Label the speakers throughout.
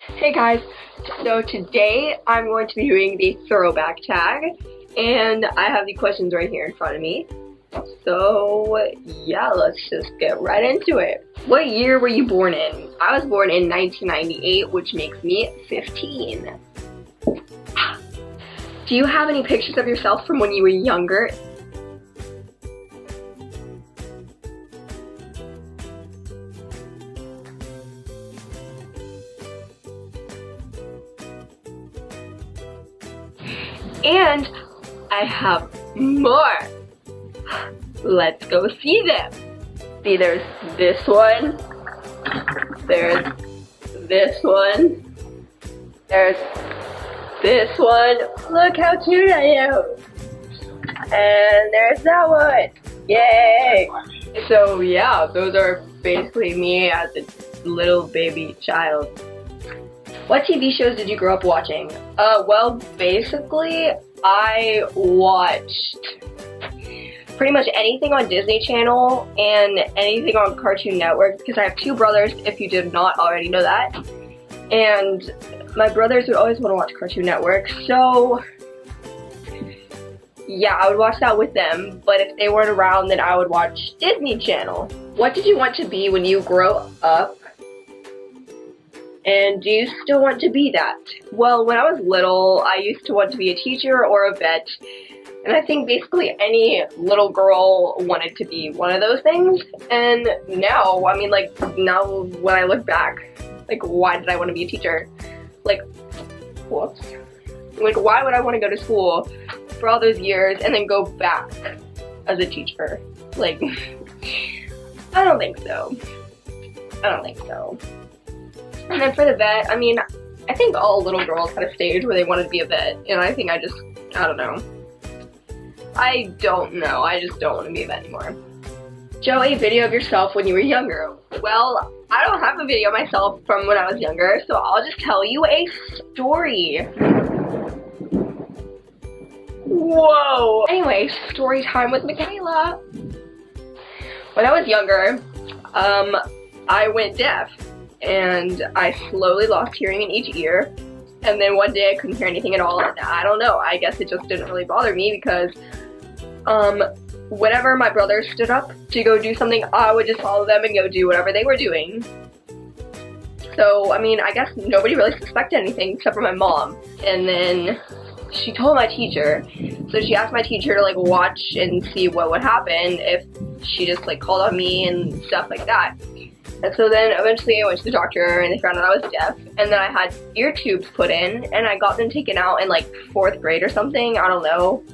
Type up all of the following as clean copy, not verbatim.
Speaker 1: Hey guys, so today I'm going to be doing the throwback tag, and I have the questions right here in front of me. So yeah, let's just get right into it. What year were you born in? I was born in 1998, which makes me 15. Do you have any pictures of yourself from when you were younger? And I have more. Let's go see them. See, there's this one. There's this one. There's this one. Look how cute I am. And there's that one. Yay! So yeah, those are basically me as a little baby child. What TV shows did you grow up watching? Well, basically, I watched pretty much anything on Disney Channel and anything on Cartoon Network because I have two brothers, if you did not already know that. And my brothers would always want to watch Cartoon Network, so yeah, I would watch that with them. But if they weren't around, then I would watch Disney Channel. What did you want to be when you grow up? And do you still want to be that? Well, when I was little, I used to want to be a teacher or a vet. And I think basically any little girl wanted to be one of those things. And now, I mean, like, now when I look back, like, why did I want to be a teacher? Like, whoops. Like, why would I want to go to school for all those years and then go back as a teacher? Like, I don't think so. I don't think so. And then for the vet, I mean, I think all little girls had a stage where they wanted to be a vet, and I think I don't know. I don't know, I just don't want to be a vet anymore. Show a video of yourself when you were younger. Well, I don't have a video of myself from when I was younger, so I'll just tell you a story. Whoa! Anyway, story time with Michaela. When I was younger, I went deaf. And I slowly lost hearing in each ear, and then one day I couldn't hear anything at all, and I don't know, I guess it just didn't really bother me because whenever my brothers stood up to go do something, I would just follow them and go do whatever they were doing. So, I mean, I guess nobody really suspected anything except for my mom, and then she told my teacher, so she asked my teacher to, like, watch and see what would happen if she just, like, called on me and stuff like that. And so then eventually I went to the doctor and they found out I was deaf, and then I had ear tubes put in, and I got them taken out in like 4th grade or something, I don't know.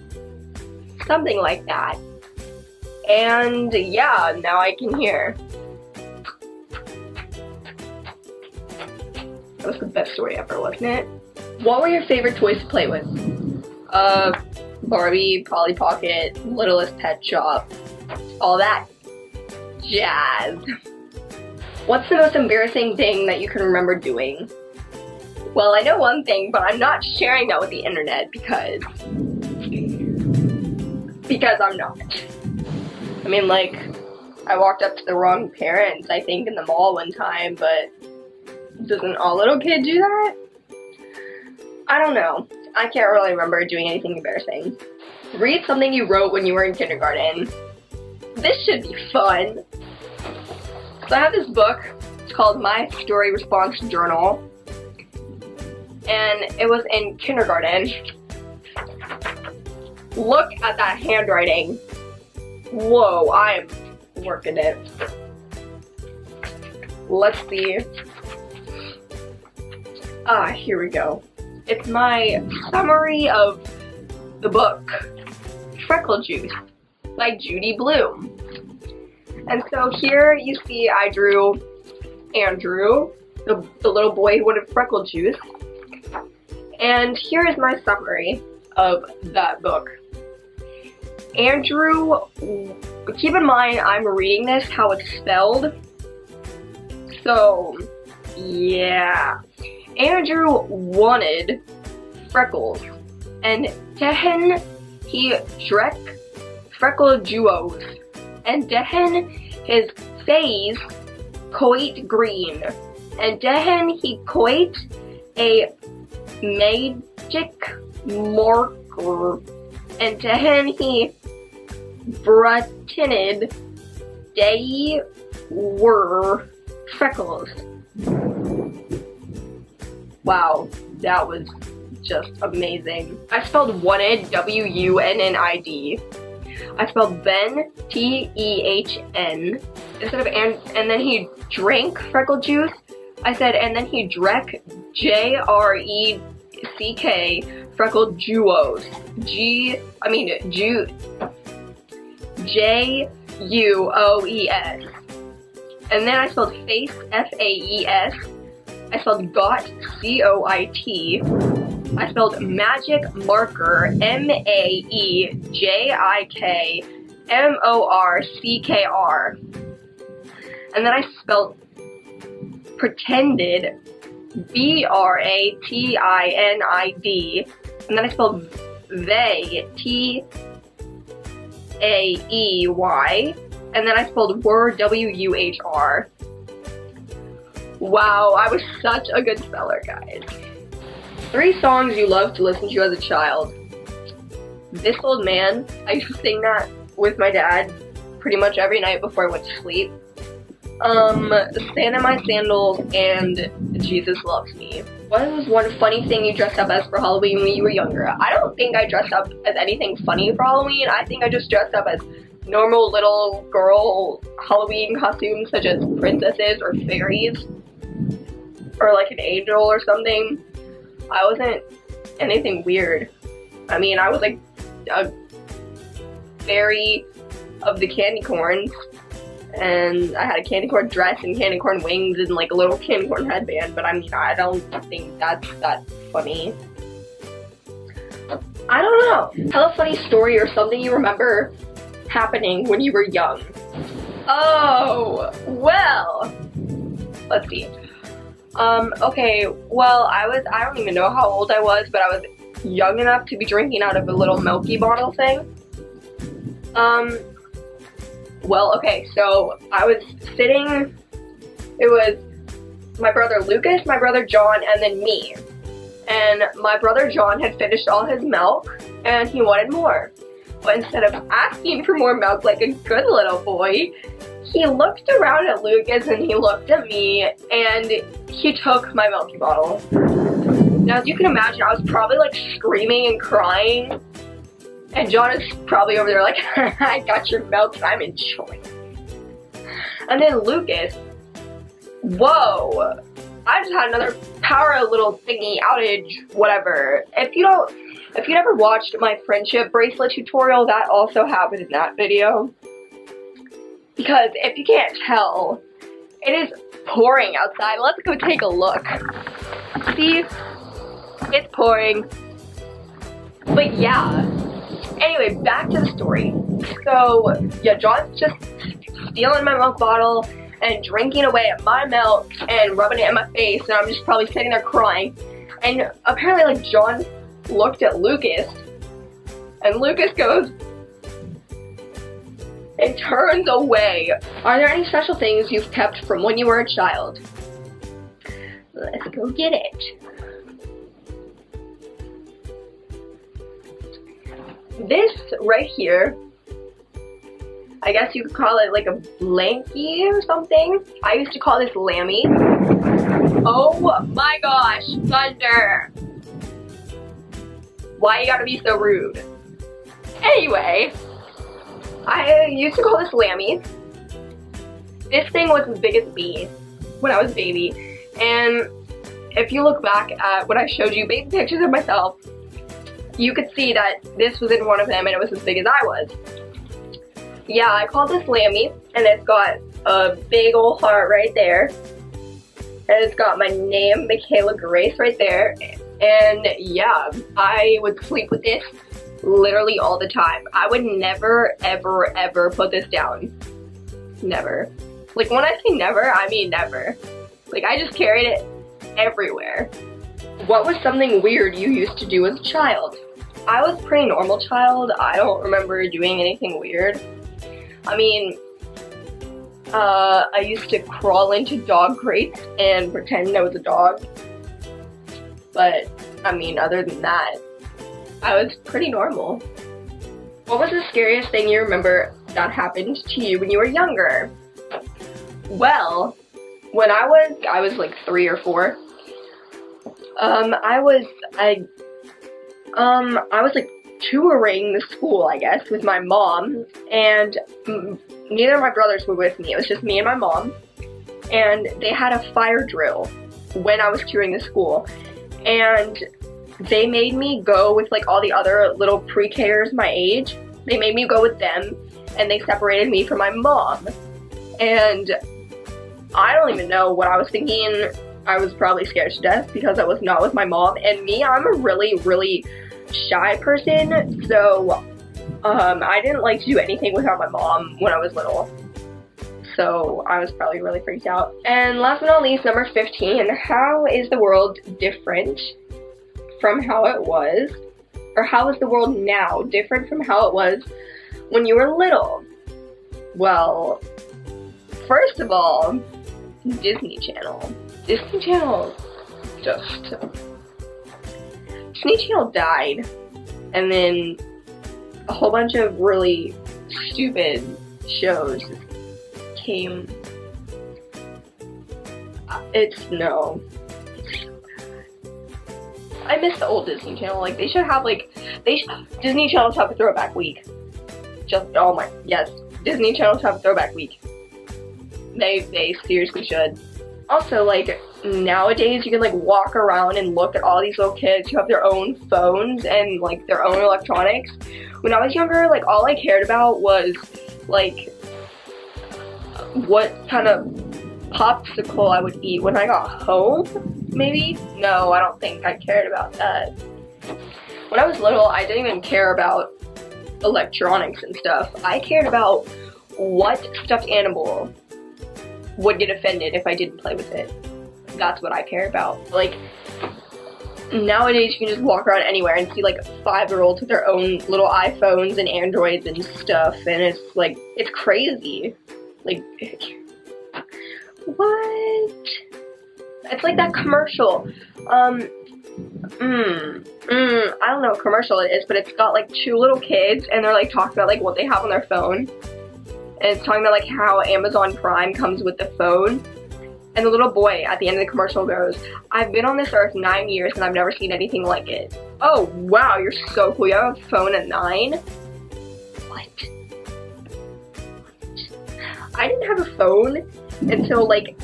Speaker 1: Something like that. And yeah, now I can hear. That was the best story ever, wasn't it? What were your favorite toys to play with? Barbie, Polly Pocket, Littlest Pet Shop, all that jazz. What's the most embarrassing thing that you can remember doing? Well, I know one thing, but I'm not sharing that with the internet because I'm not. I mean, like, I walked up to the wrong parents, I think, in the mall one time, but doesn't all little kids do that? I don't know. I can't really remember doing anything embarrassing. Read something you wrote when you were in kindergarten. This should be fun. So I have this book, it's called My Story Response Journal, and it was in kindergarten. Look at that handwriting. Whoa, I'm working it. Let's see. Here we go. It's my summary of the book, Freckle Juice by Judy Blume. And so here you see I drew Andrew, the little boy who wanted freckle juice. And here is my summary of that book. Andrew, keep in mind I'm reading this how it's spelled. So, yeah. Andrew wanted freckles. And then he drank freckle juice. And then his face quite green. And then he quite a magic marker, and to him he pretended they were freckles. Wow, that was just amazing. I spelled wanted, W-U-N-N-I-D. I spelled Ben, T-E-H-N. Instead of and then he drank freckle juice, I said, and then he drank J-R-E-C-K freckle juos. J-U-O-E-S. And then I spelled face, F-A-E-S. I spelled got, C-O-I-T. I spelled magic marker, M-A-E-J-I-K-M-O-R-C-K-R. And then I spelled pretended, B-R-A-T-I-N-I-D. And then I spelled they, T-A-E-Y. And then I spelled were, W-U-H-R. Wow, I was such a good speller, guys. 3 songs you loved to listen to as a child. This Old Man, I used to sing that with my dad pretty much every night before I went to sleep. Sand in My Sandals and Jesus Loves Me. What was one funny thing you dressed up as for Halloween when you were younger? I don't think I dressed up as anything funny for Halloween. I think I just dressed up as normal little girl Halloween costumes such as princesses or fairies or like an angel or something. I wasn't anything weird. I mean, I was like a fairy of the candy corns, and I had a candy corn dress and candy corn wings and like a little candy corn headband, but I mean, I don't think that's that funny. I don't know. Tell a funny story or something you remember happening when you were young. Oh, well, let's see. Okay, well, I don't even know how old I was, but I was young enough to be drinking out of a little milky bottle thing. Well, okay, so I was sitting, it was my brother Lucas, my brother John, and then me. And my brother John had finished all his milk, and he wanted more. But instead of asking for more milk like a good little boy, he looked around at Lucas and he looked at me, and he took my milky bottle. Now, as you can imagine, I was probably like screaming and crying, and John is probably over there like, I got your milk and I'm enjoying it. And then Lucas, whoa, I just had another power little thingy outage, whatever. If you never watched my friendship bracelet tutorial, that also happened in that video. Because if you can't tell, it is pouring outside. Let's go take a look. See? It's pouring. But yeah. Anyway, back to the story. So, yeah, John's just stealing my milk bottle and drinking away at my milk and rubbing it in my face, and I'm just probably sitting there crying. And apparently, like, John looked at Lucas, and Lucas goes and turns away. Are there any special things you've kept from when you were a child? Let's go get it. This right here, I guess you could call it like a blankie or something. I used to call this Lammy. Oh my gosh, thunder. Why you gotta be so rude? Anyway, I used to call this Lammy. This thing was as big as me when I was a baby. And if you look back at what I showed you, baby pictures of myself, you could see that this was in one of them and it was as big as I was. Yeah, I called this Lammy, and it's got a big old heart right there. And it's got my name, Michaela Grace, right there. And yeah, I would sleep with this literally all the time. I would never, ever, ever put this down. Never. Like, when I say never, I mean never. Like, I just carried it everywhere. What was something weird you used to do as a child? I was a pretty normal child. I don't remember doing anything weird. I mean, I used to crawl into dog crates and pretend I was a dog. But, I mean, other than that, I was pretty normal. What was the scariest thing you remember that happened to you when you were younger? Well, when I was like 3 or 4. I was like touring the school, I guess, with my mom, and neither of my brothers were with me. It was just me and my mom, and they had a fire drill when I was touring the school, and they made me go with like all the other little pre-Kers my age. They made me go with them, and they separated me from my mom, and I don't even know what I was thinking. I was probably scared to death because I was not with my mom, and me, I'm a really, really shy person, so I didn't like to do anything without my mom when I was little. So I was probably really freaked out. And last but not least, number 15, how is the world different from how it was? Or how is the world now different from how it was when you were little? Well, first of all, Disney Channel. Disney Channel died, and then a whole bunch of really stupid shows came. It's so bad. I miss the old Disney Channel. Like, they should have Disney Channel should have a throwback week. Yes, Disney Channel should have a throwback week. They seriously should. Also, like, nowadays you can like walk around and look at all these little kids who have their own phones and like their own electronics. When I was younger, like, all I cared about was like what kind of popsicle I would eat when I got home, maybe? No, I don't think I cared about that. When I was little, I didn't even care about electronics and stuff. I cared about what stuffed animal would get offended if I didn't play with it. That's what I care about. Like, nowadays you can just walk around anywhere and see like 5-year-olds with their own little iPhones and Androids and stuff, and it's like, it's crazy. Like, what? It's like that commercial. I don't know what commercial it is, but it's got like 2 little kids, and they're like talking about like what they have on their phone. And it's talking about like how Amazon Prime comes with the phone. And the little boy at the end of the commercial goes, "I've been on this earth 9 years and I've never seen anything like it." Oh, wow, you're so cool. You have a phone at 9? What? I didn't have a phone until like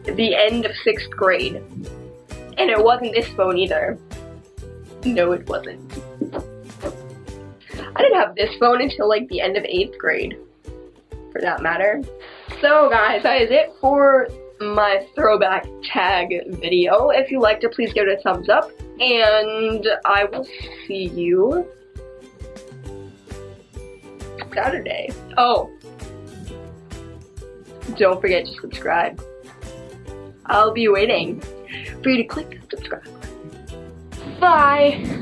Speaker 1: the end of 6th grade. And it wasn't this phone either. No, it wasn't. I didn't have this phone until like the end of 8th grade, for that matter. So guys, that is it for my throwback tag video. If you liked it, please give it a thumbs up, and I will see you Saturday. Oh, don't forget to subscribe. I'll be waiting for you to click subscribe. Bye!